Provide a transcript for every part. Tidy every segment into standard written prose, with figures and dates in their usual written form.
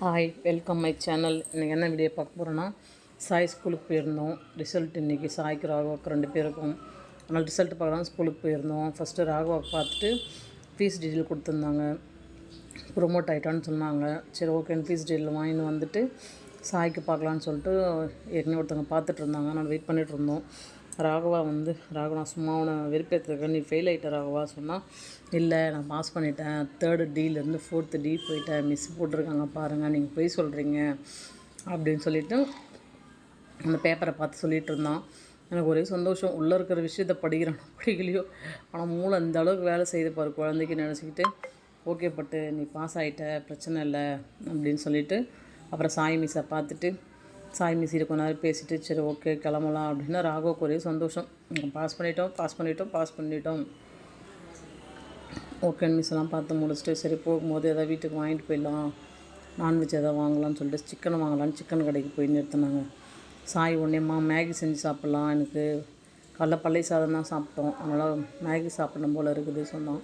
Hi, welcome my channel. இன்றைக்கி என்ன video பார்க்க போகிறோன்னா, சாய் ஸ்கூலுக்கு போயிருந்தோம். ரிசல்ட் இன்றைக்கி சாய்க்கு ராகவாவுக்கு 2 பேருக்கும். அதனால் ரிசல்ட் பார்க்கலாம் ஸ்கூலுக்கு போயிருந்தோம். ஃபஸ்ட்டு ராகவாவுக்கு பார்த்துட்டு ஃபீஸ் டீட்டெயில் கொடுத்துருந்தாங்க. ப்ரொமோட் ஆகிட்டான்னு சொன்னாங்க. சரி ஓகேன்னு ஃபீஸ் டீட்டெயில் வாங்கிட்டு வந்துட்டு சாய்க்கு பார்க்கலான்னு சொல்லிட்டு ஏற்கனவே ஒருத்தவங்க பார்த்துட்டு இருந்தாங்க. நான் வெயிட் பண்ணிகிட்டு இருந்தோம். ராகவா நான் சும்மா அவனை வெறுப்பேற்றுருக்கேன், நீ ஃபெயில் ஆகிட்ட ராகவா சொன்னால், இல்லை நான் பாஸ் பண்ணிட்டேன், 3rd Dலேருந்து 4th D போயிட்டேன், மிஸ் போட்டிருக்காங்க பாருங்கள், நீங்கள் போய் சொல்கிறீங்க அப்படின்னு சொல்லிவிட்டு அந்த பேப்பரை பார்த்து சொல்லிகிட்டு இருந்தான். எனக்கு ஒரே சந்தோஷம், உள்ளே இருக்கிற விஷயத்தை படிக்கிறானோ படிக்கலையோ, ஆனால் மூளை அந்த அளவுக்கு வேலை செய்து பாரு குழந்தைக்கு நினச்சிக்கிட்டு, ஓகே பட்டு நீ பாஸ் ஆகிட்ட, பிரச்சனை இல்லை அப்படின்னு சொல்லிவிட்டு அப்புறம் சாய் மிஸ்ஸை பார்த்துட்டு சாய் மிஸ்ஸிட்ட கொஞ்ச நேரம் பேசிவிட்டு சரி ஓகே கிளம்பலாம் அப்படின்னா ராகவுக்கு ஒரே சந்தோஷம். பாஸ் பண்ணிட்டோம் ஓகேன்னு மிஸ்ஸெல்லாம் பார்த்து முடிச்சுட்டு சரி போகும்போது எதாவது வீட்டுக்கு வாங்கிட்டு போயிடலாம், நான்வெஜ் எதாவது வாங்கலாம்னு சொல்லிட்டு சிக்கன் வாங்கலான்னு சிக்கன் கடைக்கு போய் நிறுத்தினாங்க. சாய் ஒன்றேம்மா மேகி செஞ்சு சாப்பிட்லாம், எனக்கு காலைல பழைய சாதம் தான் சாப்பிட்டோம், அதனால் மேகி சாப்பிடணும் போல் இருக்குது சொன்னான்.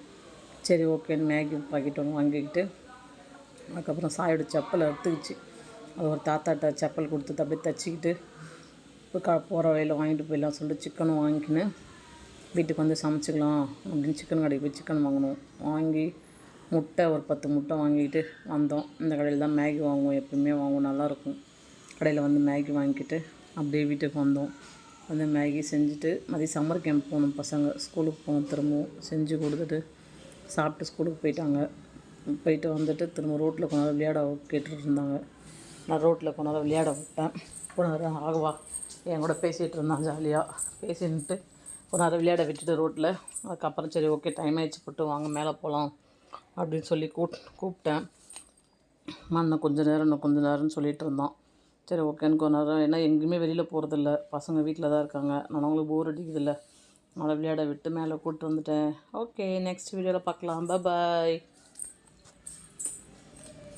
சரி ஓகேன்னு மேகி பாக்கெட் ஒன்று வாங்கிக்கிட்டு அதுக்கப்புறம் சாயோட செப்பலை எடுத்துக்கிச்சு. அது ஒரு தாத்தாட்ட செப்பல் கொடுத்து அப்படியே தைச்சிக்கிட்டு இப்போ போகிற வழியில் வாங்கிட்டு போயிடலாம் சொல்லிட்டு சிக்கனும் வாங்கிக்கின்னு வீட்டுக்கு வந்து சமைச்சிக்கலாம் அப்படின்னு சிக்கன் கடைக்கு போய் சிக்கன் வாங்கினோம். வாங்கி முட்டை ஒரு 10 முட்டை வாங்கிக்கிட்டு வந்தோம். இந்த கடையில் தான் மேகி வாங்குவோம், எப்பவுமே வாங்குவோம், நல்லாயிருக்கும். கடையில் வந்து மேகி வாங்கிக்கிட்டு அப்படியே வீட்டுக்கு வந்தோம். வந்து மேகி செஞ்சுட்டு மதியம் சம்மர் கேம்ப் போகணும், பசங்க ஸ்கூலுக்கு போகணும், திரும்பவும் செஞ்சு கொடுத்துட்டு சாப்பிட்டு ஸ்கூலுக்கு போயிட்டு வந்துட்டு திரும்ப ரோட்டில் கொஞ்ச நேரம் விளையாட கேட்டுட்டு இருந்தாங்க. நான் ரோட்டில் கொஞ்ச நேரம் விளையாட விட்டேன். கொஞ்ச நேரம் ஆகவா என் கூட பேசிகிட்டு இருந்தான், ஜாலியாக பேசின்ட்டு கொஞ்ச நேரம் விளையாட விட்டுட்டு ரோட்டில். அதுக்கப்புறம் சரி ஓகே டைம் ஆகிடுச்சு போட்டு வாங்க மேலே போகலாம் அப்படின்னு சொல்லி கூப்பிட்டேன். இன்னும் கொஞ்சம் நேரம்னு சொல்லிகிட்டு இருந்தான். சரி ஓகேன்னு கொஞ்ச நேரம், ஏன்னா எங்கேயுமே வெளியில் போகிறதில்ல, பசங்க வீட்டில் தான் இருக்காங்க, நான் அவங்களுக்கு போர் அடிக்குதில்ல, அதனால் விளையாட விட்டு மேலே கூப்பிட்டு வந்துட்டேன். ஓகே, நெக்ஸ்ட் வீடியோவில் பார்க்கலாம். பாய்.